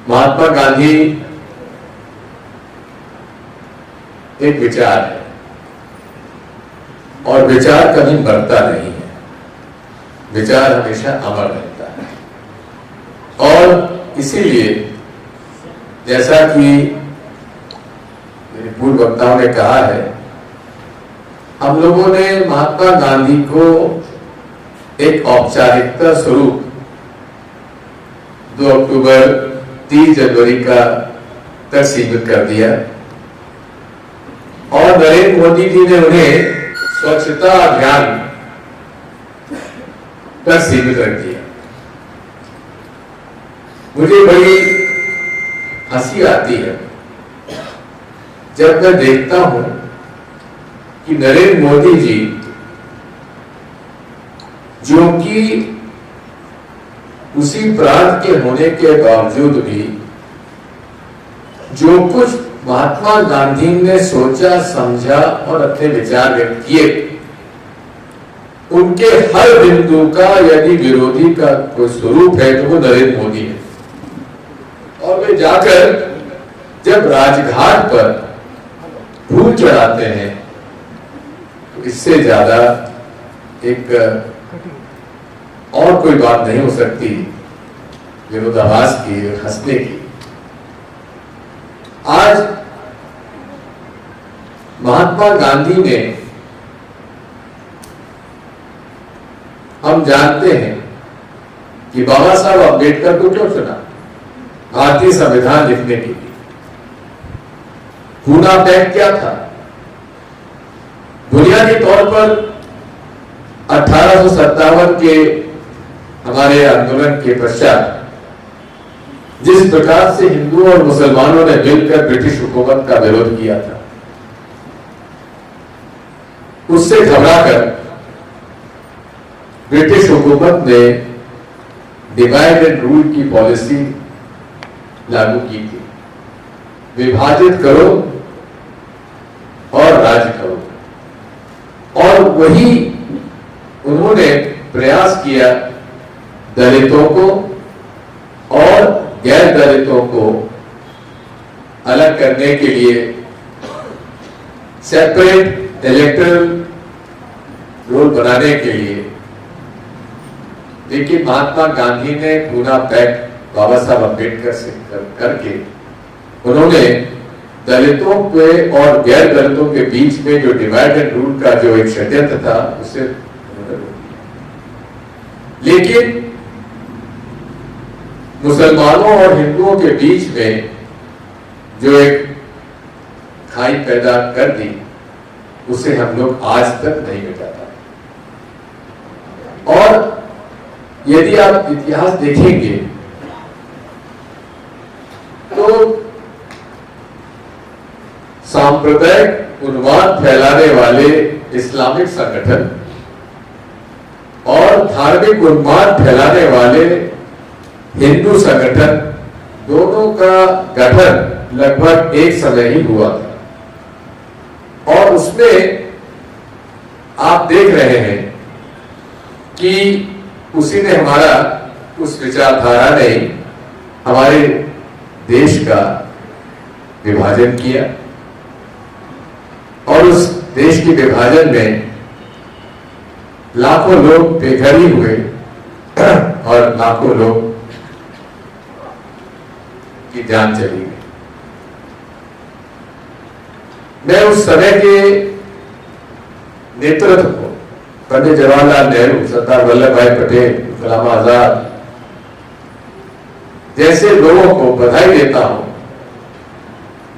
महात्मा गांधी एक विचार है और विचार कभी मरता नहीं है, विचार हमेशा अमर रहता है। और इसीलिए जैसा कि मेरे पूर्व वक्ताओं ने कहा है, हम लोगों ने महात्मा गांधी को एक औपचारिकता स्वरूप 2 अक्टूबर 30 जनवरी का तक सीमित कर दिया और नरेंद्र मोदी जी ने उन्हें स्वच्छता अभियान पर सीमित रख दिया। मुझे बड़ी हंसी आती है जब मैं देखता हूं कि नरेंद्र मोदी जी, जो कि उसी प्रांत के होने के बावजूद भी जो कुछ महात्मा गांधी ने सोचा समझा और अपने विचार व्यक्त किए, उनके हर बिंदु का यदि विरोधी का कोई स्वरूप है तो वो नरेंद्र मोदी है। और वे जाकर जब राजघाट पर फूल चढ़ाते हैं तो इससे ज्यादा एक और कोई बात नहीं हो सकती विरोधाभास की, हंसने की। आज महात्मा गांधी ने, हम जानते हैं कि बाबा साहब अम्बेडकर को क्यों चुना भारतीय संविधान लिखने के लिए। पूना पैक्ट क्या था? बुनियादी तौर पर 1857 के हमारे आंदोलन के पश्चात जिस प्रकार से हिंदुओं और मुसलमानों ने मिलकर ब्रिटिश हुकूमत का विरोध किया था, उससे घबराकर ब्रिटिश हुकूमत ने डिवाइड एंड रूल की पॉलिसी लागू की थी। विभाजित करो और राज करो, और वही उन्होंने प्रयास किया दलितों को और गैर दलितों को अलग करने के लिए सेपरेट इलेक्टोरल रोल बनाने के लिए। लेकिन महात्मा गांधी ने पूना पैक्ट बाबा साहब अम्बेडकर से करके उन्होंने दलितों पे और गैर दलितों के बीच में जो डिवाइड एंड रूल का जो एक षड्यंत्र था उसे उन्होंने रोक दिया। लेकिन मुसलमानों और हिंदुओं के बीच में जो एक खाई पैदा कर दी, उसे हम लोग आज तक नहीं मिटा पाए। और यदि आप इतिहास देखेंगे तो सांप्रदायिक उन्माद फैलाने वाले इस्लामिक संगठन और धार्मिक उन्माद फैलाने वाले हिंदू संगठन, दोनों का गठन लगभग एक समय ही हुआ था। और उसमें आप देख रहे हैं कि उसी ने हमारा, उस विचारधारा ने हमारे देश का विभाजन किया और उस देश के विभाजन में लाखों लोग बेघर ही हुए और लाखों लोग की जान चली गई। मैं उस समय के नेतृत्व को, पंडित जवाहरलाल नेहरू, सरदार वल्लभ भाई पटेल, गुलाम आजाद जैसे लोगों को बधाई देता हूं,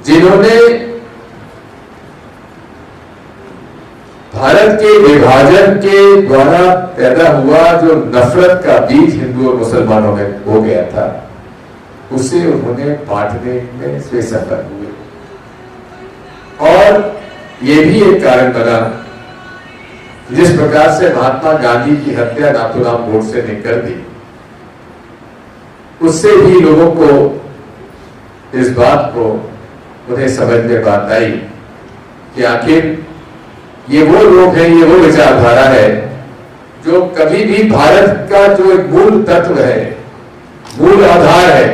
जिन्होंने भारत के विभाजन के द्वारा पैदा हुआ जो नफरत का बीज हिंदू और मुसलमानों में हो गया था, उसे उन्होंने बांटने में से सफल हुए। और यह भी एक कारण बना जिस प्रकार से महात्मा गांधी की हत्या नाथूराम गोडसे ने कर दी, उससे भी लोगों को इस बात को उन्हें समझ में बात आई कि आखिर ये वो लोग हैं, ये वो विचारधारा है जो कभी भी भारत का जो एक मूल तत्व है, मूल आधार है,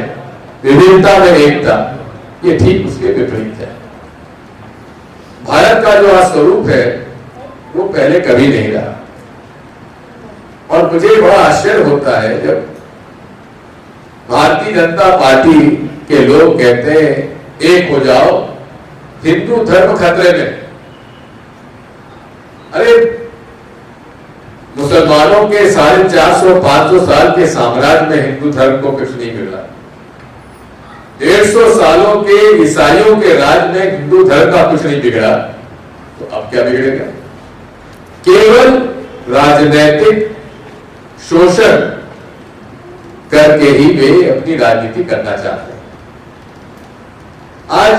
विविधता में एकता, ये ठीक उसके विपरीत है। भारत का जो आज स्वरूप है वो पहले कभी नहीं रहा। और मुझे बड़ा आश्चर्य होता है जब भारतीय जनता पार्टी के लोग कहते हैं एक हो जाओ, हिंदू धर्म खतरे में। अरे मुसलमानों के 450-500 साल के साम्राज्य में हिंदू धर्म को कुछ नहीं मिला। 150 सालों के ईसाइयों के राज में हिंदू धर्म का कुछ नहीं बिगड़ा, तो अब क्या बिगड़ेगा? केवल राजनैतिक शोषण करके ही वे अपनी राजनीति करना चाहते हैं। आज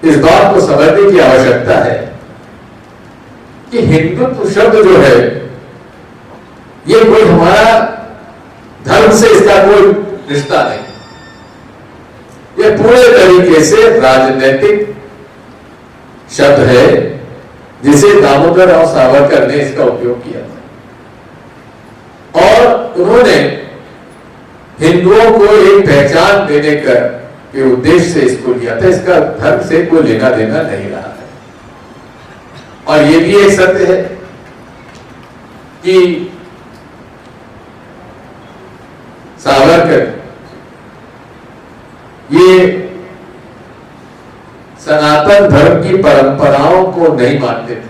इस बात को समझने की आवश्यकता है कि हिंदुत्व शब्द जो है ये कोई हमारा धर्म से इसका कोई रिश्ता नहीं, ये पूरे तरीके से राजनीतिक शब्द है जिसे दामोदर राव सावरकर ने इसका उपयोग किया था। और उन्होंने हिंदुओं को एक पहचान देने के उद्देश्य से इसको लिया था। इसका धर्म से कोई लेना देना नहीं रहा है। और ये भी एक सत्य है कि सावरकर ये सनातन धर्म की परंपराओं को नहीं मानते थे।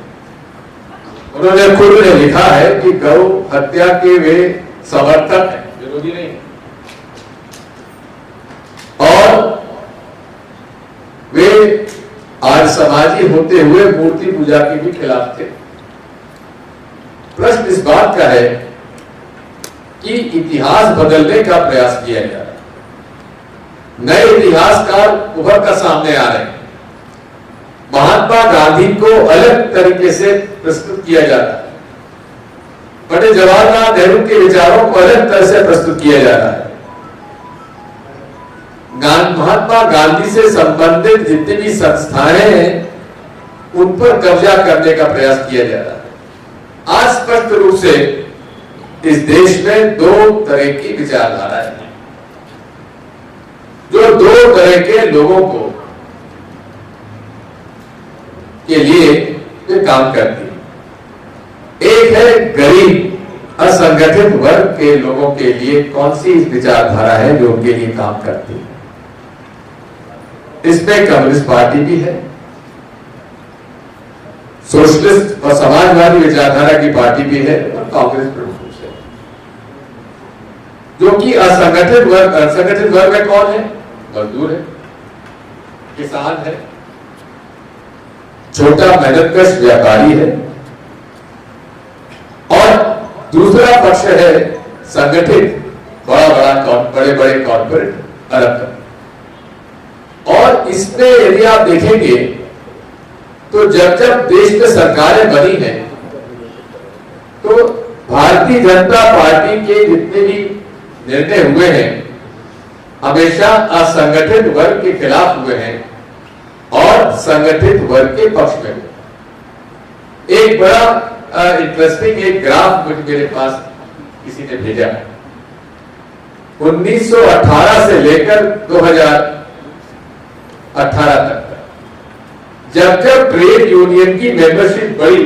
उन्होंने खुद ने लिखा है कि गौ हत्या के वे समर्थक हैं, विरोधी नहीं। और वे आज समाजी होते हुए मूर्ति पूजा के भी खिलाफ थे। प्रश्न इस बात का है कि इतिहास बदलने का प्रयास किया जा रहा है। नए इतिहासकार उभर कर सामने आ रहे हैं। महात्मा गांधी को अलग तरीके से प्रस्तुत किया जाता है। पंडित जवाहरलाल नेहरू के विचारों को अलग तरह से प्रस्तुत किया जा रहा है। महात्मा गांधी से संबंधित जितनी भी संस्थाएं हैं उन पर कब्जा करने का प्रयास किया जा रहा है। आज स्पष्ट रूप से इस देश में दो तरह की विचारधाराएं हैं जो दो तरह के लोगों को के लिए ये काम करती है। एक है गरीब असंगठित वर्ग के लोगों के लिए कौन सी विचारधारा है जो उनके लिए काम करती है। इसमें कम्युनिस्ट पार्टी भी है, सोशलिस्ट और समाजवादी विचारधारा की पार्टी भी है और कांग्रेस प्रमुख रूप से। जो कि असंगठित वर्ग में कौन है? मजदूर है, किसान है, छोटा मेहनतकश व्यापारी है। और दूसरा पक्ष है संगठित बड़े बड़े कॉर्पोरेट अरब। और इसमें यदि आप देखेंगे तो जब जब देश में सरकारें बनी हैं तो भारतीय जनता पार्टी के जितने भी निर्णय हुए हैं हमेशा असंगठित वर्ग के खिलाफ हुए हैं और संगठित वर्ग के पक्ष में। एक बड़ा इंटरेस्टिंग एक ग्राफ मेरे पास किसी ने भेजा है। 1918 से लेकर 2018 तक जब जब ट्रेड यूनियन की मेंबरशिप बढ़ी,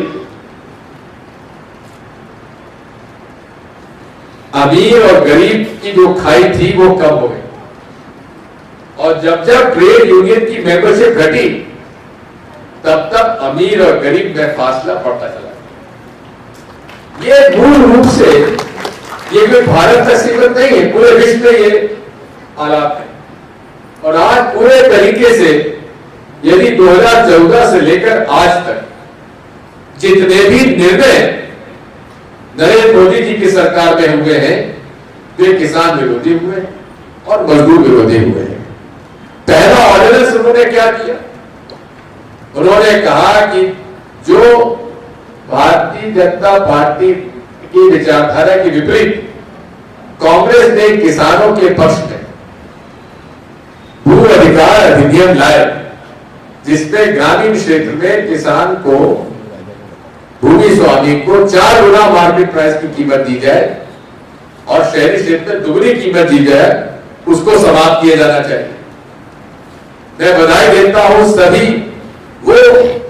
अमीर और गरीब की जो खाई थी वो कम हो गई। और जब जब ट्रेड यूनियन की मेंबरशिप घटी तब तक अमीर और गरीब में फासला बढ़ता चला। ये मूल रूप से ये कोई भारत तक सीमित नहीं है, पूरे विश्व में ये हालात है। और आज पूरे तरीके से यदि 2014 से लेकर आज तक जितने भी निर्णय नरेंद्र मोदी जी की सरकार में हुए हैं वे किसान विरोधी हुए हैं और मजदूर विरोधी हुए हैं। पहला ऑर्डिनेंस उन्होंने क्या किया? उन्होंने कहा कि जो भारतीय जनता पार्टी की विचारधारा के विपरीत कांग्रेस ने किसानों के पक्ष में भू अधिकार अधिनियम लाए, जिसमें ग्रामीण क्षेत्र में किसान को भूमि स्वामी को 4 गुना मार्केट प्राइस की कीमत दी जाए और शहरी क्षेत्र में दुगनी कीमत दी जाए, उसको समाप्त किया जाना चाहिए। मैं बधाई देता हूं सभी वो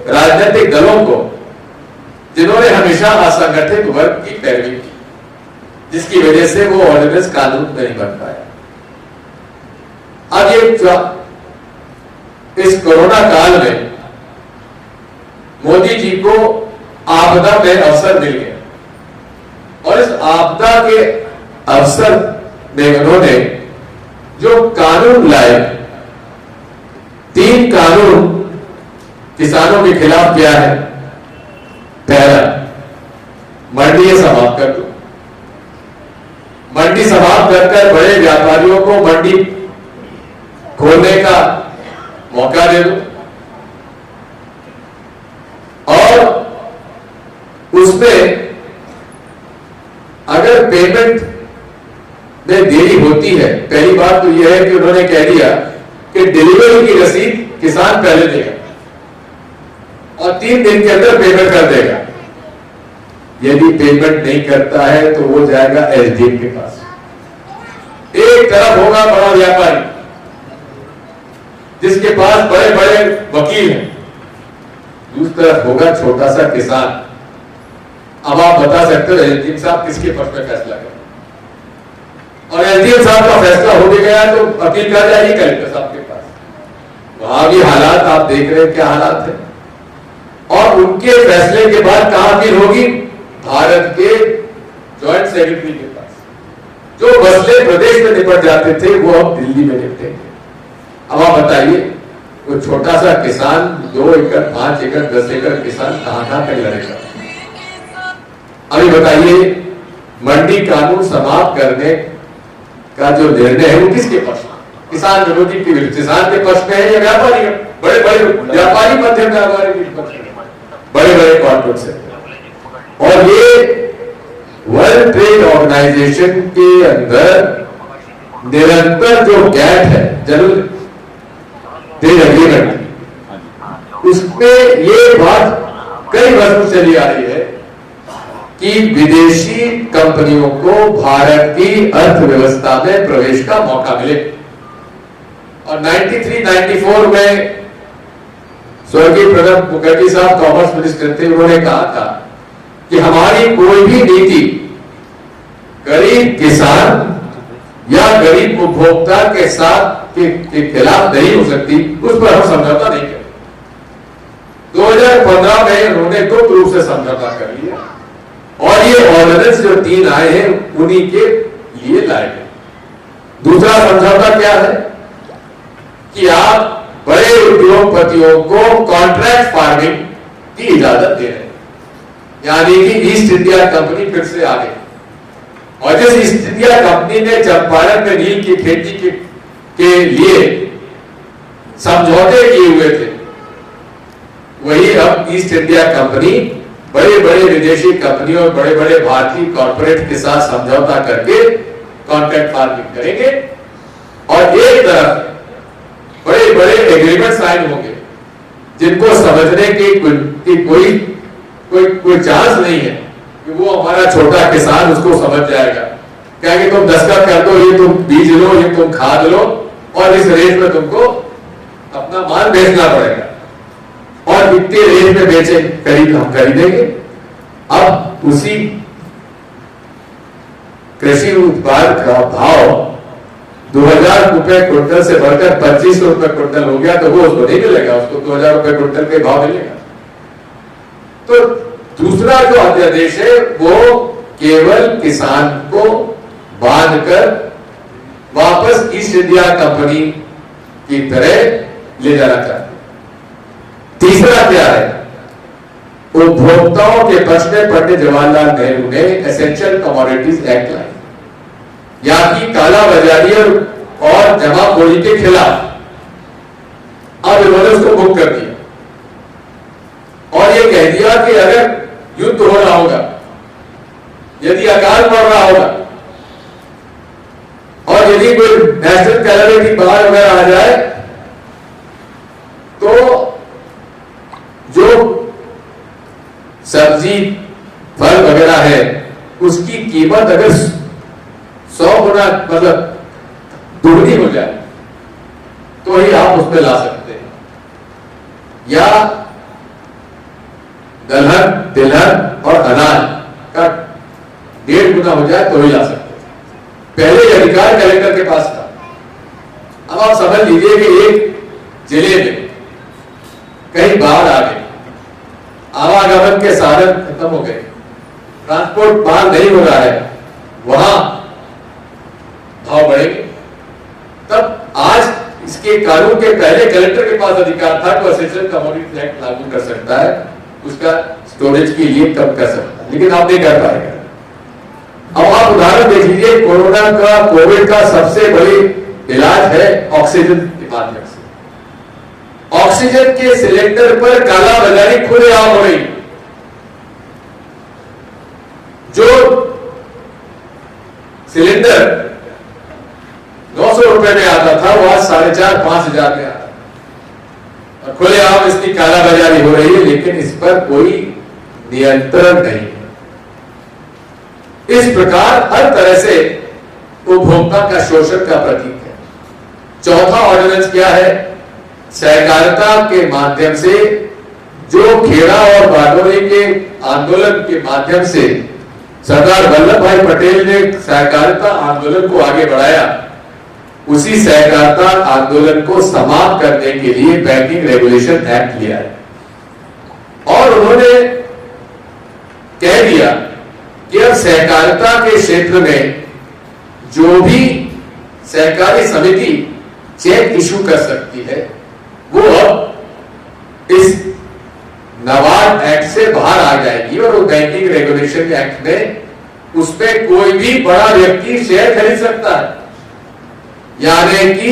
राजनीतिक दलों को जिन्होंने हमेशा असंगठित वर्ग की पैरवी की, जिसकी वजह से वो ऑर्डिनेंस कानून नहीं बन पाया। अब ये इस कोरोना काल में मोदी जी को आपदा में अवसर मिल गया और इस आपदा के अवसर में उन्होंने जो कानून लाए, 3 कानून किसानों के खिलाफ किया है। पहला, मंडी समाप्त कर दो, मंडी समाप्त कर बड़े व्यापारियों को मंडी खोलने का मौका दे दो और उसमें अगर पेमेंट में देरी होती है, पहली बात तो यह है कि उन्होंने कह दिया कि डिलीवरी की रसीद किसान पहले देगा और 3 दिन के अंदर पेमेंट कर देगा। यदि पेमेंट नहीं करता है तो वो जाएगा एसडीएम के पास। एक तरफ होगा बड़ा व्यापारी जिसके पास बड़े बड़े वकील हैं, दूसरी तरफ होगा छोटा सा किसान। अब आप बता सकते हो एसडीएम साहब किसके पक्ष में फैसला करें, और एसडीएम साहब का फैसला हो भी गया तो अपील कर जाएगी कलेक्टर साहब के पास। वहां भी हालात आप देख रहे हैं क्या हालात है, और उनके फैसले के बाद कहां अपील होगी? भारत के जॉइंट सेक्रेटरी के पास। जो मसले प्रदेश में निपट जाते थे वो अब दिल्ली में निपटेंगे। अब आप बताइए, वो छोटा सा किसान 2 एकड़ 5 एकड़ 10 एकड़ किसान कहां तक लड़ेगा? अभी बताइए, मंडी कानून समाप्त करने का जो निर्णय है वो किसके पक्ष में? किसान विरोधी के विरुद्ध, किसान के पक्ष में है या व्यापारी? बड़े बड़े व्यापारी, मध्यम व्यापारी के पक्ष में, बड़े बड़े कॉर्पोरेट से। और ये वर्ल्ड ट्रेड ऑर्गेनाइजेशन के अंदर निरंतर जो गैप है जनरल ट्रेड एग्रीमेंट, उसमें ये बात कई वर्षों चली आ रही है कि विदेशी कंपनियों को भारत की अर्थव्यवस्था में प्रवेश का मौका मिले। और 93-94 में स्वर्गीय प्रणब मुखर्जी साहब कॉमर्स मिनिस्टर थे, उन्होंने कहा था कि हमारी कोई भी नीति गरीब किसान या गरीब उपभोक्ता के साथ के खिलाफ नहीं हो सकती, उस पर हम समझौता नहीं करें। 2015 में उन्होंने गुप्त रूप से समझौता कर लिया और ये ऑर्डिनेंस जो 3 आए हैं उन्हीं के लिए लाए गए। दूसरा समझौता क्या है कि आप बड़े उद्योगपतियों को कॉन्ट्रैक्ट फार्मिंग की इजाजत दे रहे हैं, यानी कि ईस्ट इंडिया कंपनी फिर से आ गई। और जिस ईस्ट इंडिया कंपनी ने चंपारण में नील की खेती के लिए समझौते किए हुए थे, वही अब ईस्ट इंडिया कंपनी बड़े बड़े विदेशी कंपनियों और बड़े बड़े भारतीय कॉर्पोरेट के साथ समझौता करके कॉन्ट्रैक्ट फार्मिंग करेंगे। और एक तरफ बड़े बड़े एग्रीमेंट साइन होंगे जिनको समझने की कोई चांस नहीं है कि वो हमारा छोटा किसान उसको समझ जाएगा। कहेंगे तुम दस्तखत कर दो, ये तुम बीज लो, ये तुम खाद लो और इस रेट में तुमको अपना माल बेचना पड़ेगा और इतने रेट में बेचे हम खरीदेंगे। अब उसी कृषि उत्पाद का भाव 2000 रुपए क्विंटल से बढ़कर 2500 रुपए क्विंटल हो गया तो वो उसको नहीं मिलेगा, उसको 2000 रुपए क्विंटल के भाव मिलेगा। तो दूसरा जो अध्यादेश है वो केवल किसान को बांधकर वापस ईस्ट इंडिया कंपनी की तरह ले जाना चाहते। तीसरा क्या है? उपभोक्ताओं के पक्ष में पंडित जवाहरलाल नेहरू ने एसेंशियल कमोडिटीज एक्ट लाया, या कि काला बाजारी और जमाखोरी के खिलाफ। अब इन्होंने उसको बुक कर दिया और ये कह दिया कि अगर युद्ध हो रहा होगा, यदि अकाल पड़ रहा होगा और यदि कोई नेशनल कैलेमिटी बाढ़ वगैरह आ जाए तो जो सब्जी फल वगैरह है उसकी कीमत अगर 100 गुना मतलब दुगनी हो जाए तो ही आप उसमें ला सकते हैं, या दलहन, तिलहन और अनाज का 1.5 गुना हो जाए तो ही ला सकते हैं। पहले यह अधिकार कलेक्टर के पास था। अब आप समझ लीजिए कि एक जिले में कहीं बाढ़ आ गई, आवागमन के साधन खत्म हो गए, ट्रांसपोर्ट पार नहीं हो रहा है, वहां भाव बढ़ेंगे। तब आज इसके कानून के पहले कलेक्टर के पास अधिकार था कि एसेंशियल कमोडिटी एक्ट लागू कर सकता है, उसका स्टोरेज के लिए कम कर सकता है, लेकिन आप नहीं कर पाएगा। अब आप उदाहरण देख लीजिए, कोरोना का, कोविड का सबसे बड़ी इलाज है ऑक्सीजन के माध्यम से। ऑक्सीजन के सिलेंडर पर कालाबाजारी खुलेआम हो रही। जो सिलेंडर 900 रुपए में आता था वो आज 4,500-5,000 में आता है, और खुलेआम इसकी कालाबाजारी हो रही है, लेकिन इस पर कोई नियंत्रण नहीं है। इस प्रकार हर तरह से उपभोक्ता का शोषण का प्रतीक है। चौथा ऑर्डिनेंस क्या है? सहकारिता के माध्यम से, जो खेड़ा और बारडोली के आंदोलन के माध्यम से सरदार वल्लभ भाई पटेल ने सहकारिता आंदोलन को आगे बढ़ाया, उसी सहकारिता आंदोलन को समाप्त करने के लिए बैंकिंग रेगुलेशन एक्ट लिया है। और उन्होंने कह दिया कि अब सहकारिता के क्षेत्र में जो भी सहकारी समिति चेक इशू कर सकती है, वो अब इस नाबार्ड एक्ट से बाहर आ जाएगी, और वो बैंकिंग रेगुलेशन एक्ट में उसमें कोई भी बड़ा व्यक्ति शेयर खरीद सकता है। यानी कि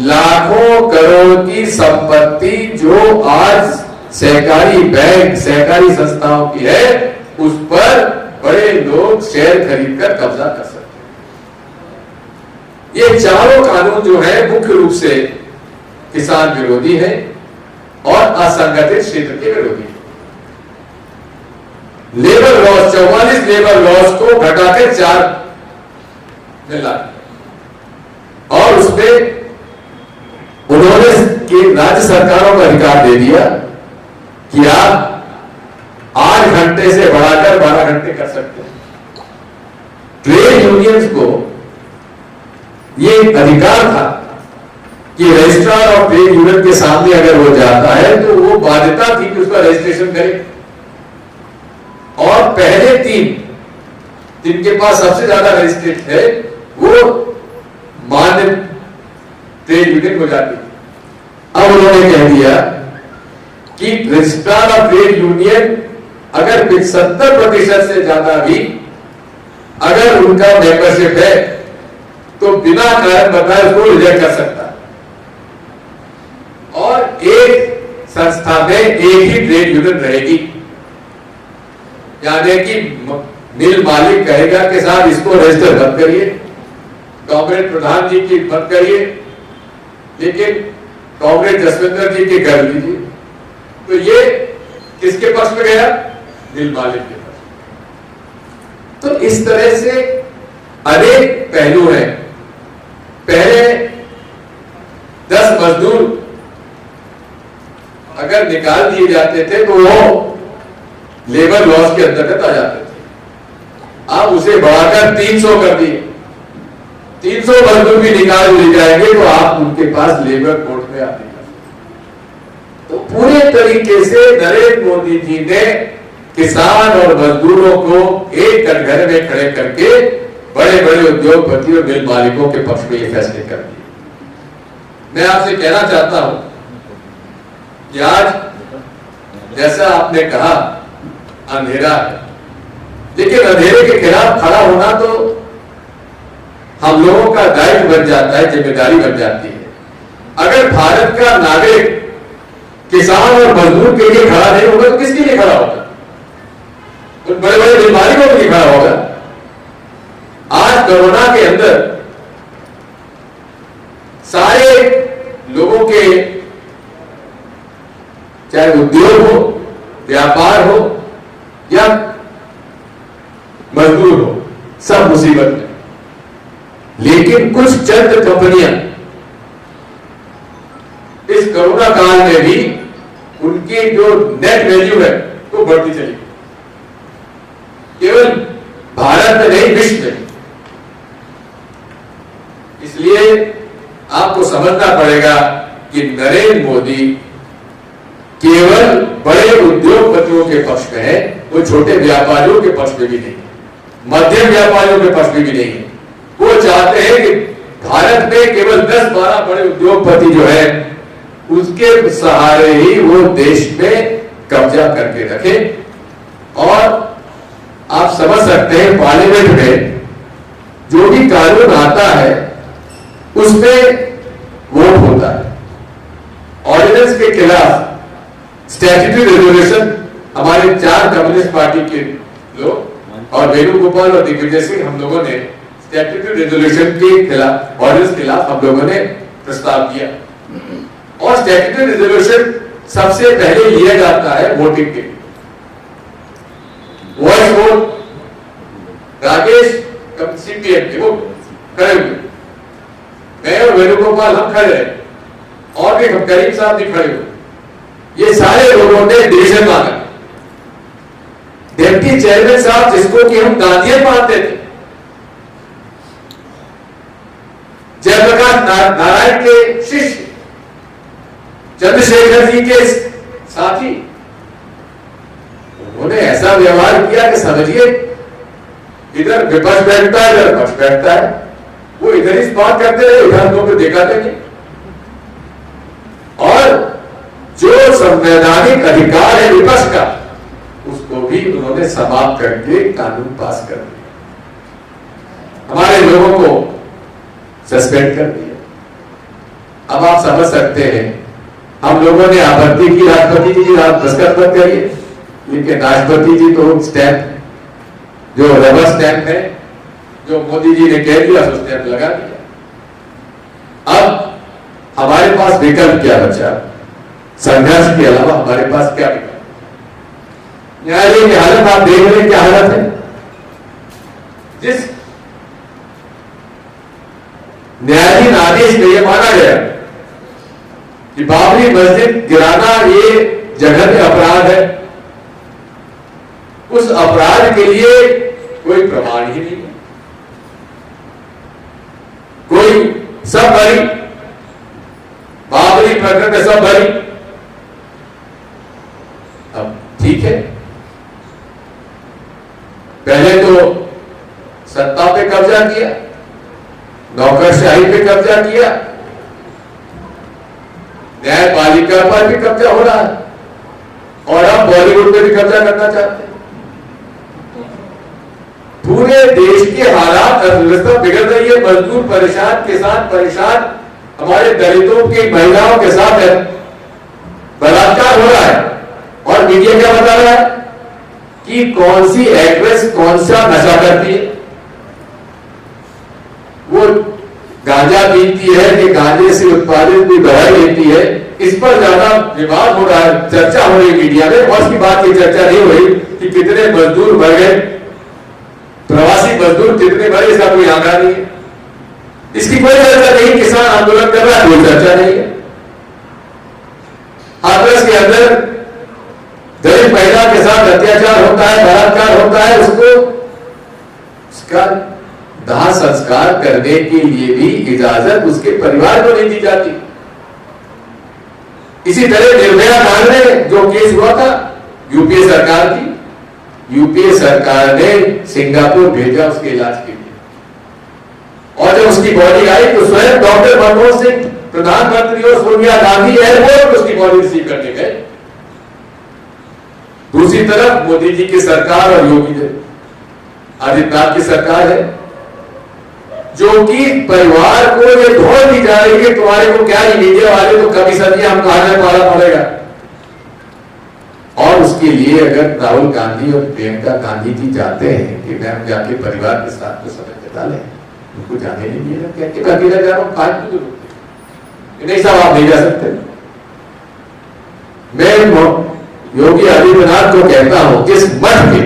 लाखों करोड़ की संपत्ति जो आज सहकारी बैंक, सहकारी संस्थाओं की है, उस पर बड़े लोग शेयर खरीदकर कब्जा कर सकते हैं। ये चारों कानून जो है मुख्य रूप से किसान विरोधी है और असंगठित क्षेत्र के विरोधी है। लेबर लॉस, 44 लेबर लॉस को घटाकर 4 में ला, और उसमें उन्होंने राज्य सरकारों को अधिकार दे दिया कि आप 8 घंटे से बढ़ाकर 12 घंटे कर सकते हैं। ट्रेड यूनियंस को ये अधिकार था कि रजिस्ट्रार ऑफ ट्रेड यूनियन के सामने अगर वो जाता है तो वो बाध्यता थी कि उसका रजिस्ट्रेशन करे, और पहले 3 जिनके पास सबसे ज्यादा रजिस्ट्रेट है वो मान्य ट्रेड यूनियन हो जाती। अब उन्होंने कह दिया कि रजिस्ट्रार ऑफ ट्रेड यूनियन अगर 70% से ज्यादा भी अगर उनका मेंबरशिप है तो बिना कारण बताए उसको रिजेक्ट कर सकता है, और एक संस्था में एक ही ट्रेड यूनियन रहेगी। यानी कि मिल मालिक कहेगा कि साहब इसको रजिस्टर बंद करिए, कॉमरेड प्रधान जी की बंद करिए, लेकिन कॉमरेड जसविंदर जी की कर लीजिए। तो ये किसके पक्ष में गया? मिल मालिक के पक्ष। तो इस तरह से अनेक पहलू हैं। पहले 10 मजदूर अगर निकाल दिए जाते थे तो वो लेबर लॉस के अंतर्गत आ जाते थे। आप उसे बढ़ाकर 300 कर दिए, 300 मजदूर भी निकाल दिए जाएंगे तो आप उनके पास लेबर कोर्ट में आते हैं। तो पूरे तरीके से नरेंद्र मोदी जी ने किसान और मजदूरों को एक कटघरे में खड़े करके बड़े बड़े उद्योगपति और मिल मालिकों के पक्ष में ये फैसले कर दिए। मैं आपसे कहना चाहता हूं कि आज जैसा आपने कहा अंधेरा है, लेकिन अंधेरे के खिलाफ खड़ा होना तो हम लोगों का दायित्व बन जाता है, जिम्मेदारी बन जाती है। अगर भारत का नागरिक किसान और मजदूर के लिए खड़ा नहीं होगा तो किसके लिए खड़ा होगा? तो बड़े बड़े मिल मालिकों के लिए खड़ा होगा। आज कोरोना के अंदर सारे लोगों के, चाहे उद्योग हो, व्यापार हो या मजदूर हो, सब मुसीबत में। लेकिन लेकिन कुछ चंद कंपनियां इस कोरोना काल में भी उनकी जो नेट वैल्यू है वो बढ़ती चली, केवल भारत में नहीं विश्व में। इसलिए आपको समझना पड़ेगा कि नरेंद्र मोदी केवल बड़े उद्योगपतियों के पक्ष में है, वो छोटे व्यापारियों के पक्ष में भी नहीं, मध्यम व्यापारियों के पक्ष में भी नहीं है। वो चाहते हैं कि भारत में केवल 10-12 बड़े उद्योगपति जो है उसके सहारे ही वो देश में कब्जा करके रखे। और आप समझ सकते हैं पार्लियामेंट में जो भी कानून आता है उसमें वोट होता है। ऑर्डिनेंस के खिलाफ स्टैट्यूटरी रेजोल्यूशन हमारे 4 कम्युनिस्ट पार्टी के लोग और वेणुगोपाल और दिग्विजय सिंह, हम लोगों ने स्टैट्यूटरी रेजोल्यूशन के खिलाफ, ऑर्डिनेंस के खिलाफ हम लोगों ने प्रस्ताव किया। और स्टैट्यूटरी रेजोल्यूशन सबसे पहले लिया जाता है वोटिंग के लिए, वॉइस वोट। राकेश सीपीएम के वो खड़े हुए, मैं और वेणुगोपाल हम खड़े रहे, और भी करीम साहब भी खड़े हुए। ये सारे लोगों ने डिसीजन मांगा। डिप्टी चेयरमैन साहब, जिसको कि हम गांधीयन मानते थे, जयप्रकाश नारायण के शिष्य, चंद्रशेखर जी के साथी, उन्होंने ऐसा व्यवहार किया कि समझिए इधर विपक्ष बैठता है, इधर पक्ष बैठता है। वो इधर ही बात करते रहे, इधर लोगों को देखा नहीं। और जो संवैधानिक अधिकार है विपक्ष का, उसको भी उन्होंने समाप्त करके कानून पास कर दिया, हमारे लोगों को सस्पेंड कर दिया। अब आप समझ सकते हैं, हम लोगों ने आपत्ति की, राष्ट्रपति जी आप दस्तखत मत करिए, लेकिन राष्ट्रपति जी तो स्टैंप, जो रबर स्टैंप है, जो मोदी जी ने कह दिया तो स्टैंप लगा दिया। अब हमारे पास विकल्प क्या बचा? संघर्ष के अलावा हमारे पास क्या विकल्प? न्यायालय की हालत आप देख रहे हैं, क्या हालत है। जिस न्यायाधीन आदेश में यह माना गया कि बाबरी मस्जिद गिराना ये जघन्य अपराध है, उस अपराध के लिए कोई प्रमाण ही नहीं है, कोई सब भरी, बाबरी प्रकरण में सब भरी। अब ठीक है, पहले तो सत्ता पे कब्जा किया, नौकरशाही पे कब्जा किया, न्यायपालिका पर भी कब्जा हो रहा है, और अब बॉलीवुड पे भी कब्जा करना चाहते हैं। पूरे देश के हालात, अर्थव्यवस्था बिगड़ रही है, मजदूर परेशान, किसान परेशान, हमारे दलितों की महिलाओं के साथ बलात्कार हो रहा है, और मीडिया क्या बता रहा है कि कौन सी एक्ट्रेस कौन सा नशा करती है, वो गांजा पीती है कि गांजे से उत्पादित कोई दवाई लेती है। इस पर ज्यादा विवाद हो रहा है, चर्चा हो रही है मीडिया में, और उसकी बात की चर्चा नहीं हो रही कि कितने मजदूर मर गए, प्रवासी मजदूर कितने मरे, इसका कोई आंकड़ा नहीं है, इसकी कोई चर्चा नहीं। किसान आंदोलन कर रहा है, कोई चर्चा नहीं है। हाथरस के अंदर दलित महिला के साथ अत्याचार होता है, बलात्कार होता है, उसका दाह संस्कार करने के लिए भी इजाजत उसके परिवार को नहीं दी जाती। इसी तरह निर्भया कांड में जो केस हुआ था, यूपीए सरकार की, यूपीए सरकार ने सिंगापुर भेजा उसके इलाज के लिए, और जब उसकी बॉडी आई तो स्वयं डॉक्टर मनमोहन सिंह, प्रधानमंत्री और सोनिया गांधी एयरपोर्ट उसकी बॉडी रिसीव करने गए। दूसरी तरफ मोदी जी की सरकार और योगी आदित्यनाथ की सरकार है, जो कि परिवार को ये ढोल दी जा रही है, तुम्हारे को क्या, ही मीडिया वाले तो कमीशन हम कहां पाला पड़ेगा। और उसके लिए अगर राहुल गांधी और प्रियंका गांधी जी चाहते हैं कि मैं जाके परिवार के साथ तो समय बिता लें, उनको जाने नहीं दिया, कहते अकेला जा रहा हूं, पांच तो नहीं साहब, आप नहीं जा सकते। मैं योगी आदित्यनाथ को कहता हूं, जिस मठ के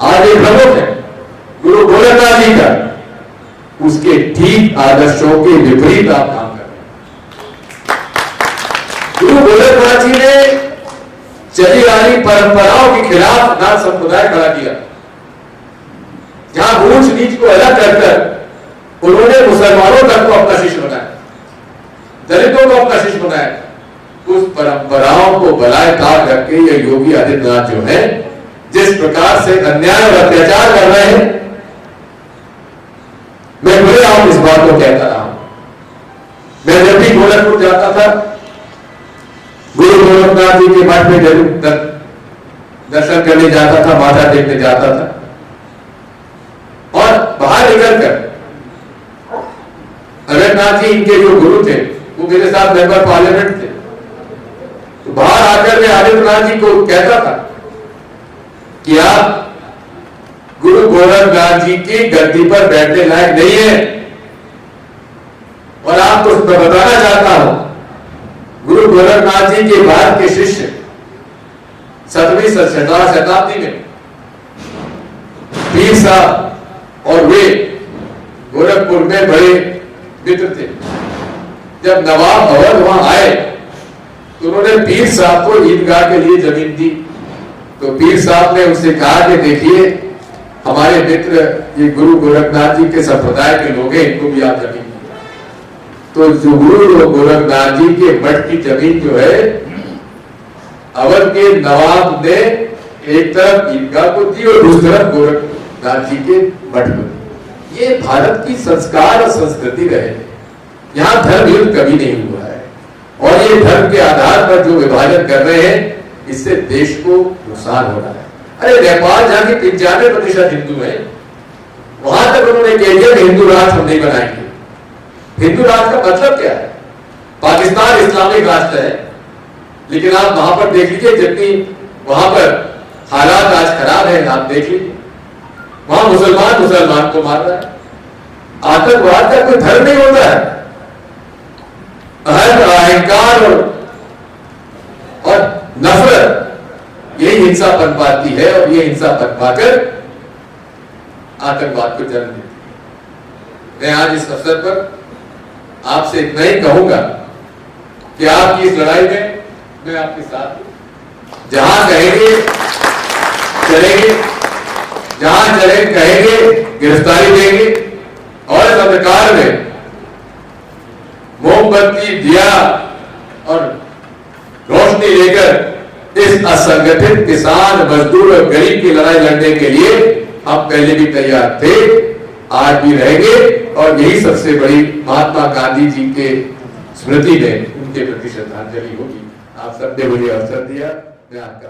आज एक प्रमुख है गुरु गोरखनाथ जी का, उसके के ठीक आदर्शों के विपरीत आप काम कर रहे हैं। गुरु गोरखनाथ जी ने चली आ रही परंपराओं के खिलाफ नाथ संप्रदाय खड़ा किया, जहां ऊंच नीच को अलग कर उन्होंने मुसलमानों तक को अपना शिष्य बनाया, दलितों को अपना शिष्य बनाया। उस परंपराओं को बनाए ताक रख के ये योगी आदित्यनाथ जो है जिस प्रकार से अन्याय और अत्याचार कर रहे हैं, मैं खुले आप इस बात को कहता रहा हूं। मैं जब भी गोरखपुर जाता था, गुरु गोरखनाथ जी के मठ में जरूर दर्शन करने जाता था, माथा टेकने जाता था, और बाहर निकलकर अमरनाथ जी इनके जो गुरु थे वो मेरे साथ मेंबर पार्लियामेंट थे, तो बाहर आकर मैं आदित्यनाथ जी को कहता था कि आप गुरु गोरखनाथ जी की गद्दी पर बैठने लायक नहीं है, और आपको मैं बताना चाहता हूं गुरु गोरखनाथ जी के बाद के शिष्य 7वीं शताब्दी में पीर साहब और वे गोरखपुर में बड़े मित्र थे। जब नवाब अवध वहां आए तो उन्होंने पीर साहब को ईदगाह के लिए जमीन दी, तो पीर साहब ने उनसे कहा कि देखिए हमारे मित्र ये गुरु गोरखनाथ जी के संप्रदाय के लोग हैं, इनको भी आप जमीन दीजिए। तो जो गुरु गोरखनाथ जी के मठ की जमीन जो है अवध के नवाब ने एक तरफ ईदगाह को दी और दूसरी तरफ गोरखनाथ जी के मठ को दी। ये भारत की संस्कार और संस्कृति रहे, यहाँ धर्म युद्ध कभी नहीं हुआ है, और ये धर्म के आधार पर जो विभाजन कर रहे हैं इससे देश को नुकसान हो रहा है। अरे नेपाल जहां की 95% हिंदू है, वहां तक उन्होंने कह दिया कि हिंदू राष्ट्र हम नहीं बनाएंगे। हिंदू राष्ट्र का मतलब क्या है? पाकिस्तान इस्लामिक राष्ट्र है, लेकिन आप वहां पर देख लीजिए जितनी वहां पर हालात आज खराब है, आप देख लीजिए वहां मुसलमान को मार रहा है। आतंकवाद का कोई धर्म नहीं होता है, अहंकार और नफरत यही हिंसा पनपाती है, और ये हिंसा पनपाकर आतंकवाद को जन्म देती है। मैं आज इस अवसर पर आपसे इतना ही कहूंगा कि आपकी इस लड़ाई में मैं आपके साथ हूं। जहां कहेंगे चलेंगे, जहां चले कहेंगे गिरफ्तारी देंगे, और इस अंधकार में मोमबत्ती दिया और रोशनी लेकर इस असंगठित किसान मजदूर और गरीब की लड़ाई लड़ने के लिए हम पहले भी तैयार थे, आज भी रहेंगे, और यही सबसे बड़ी महात्मा गांधी जी के स्मृति में उनके प्रति श्रद्धांजलि होगी। आप सबने मुझे अवसर दिया, मैं आपका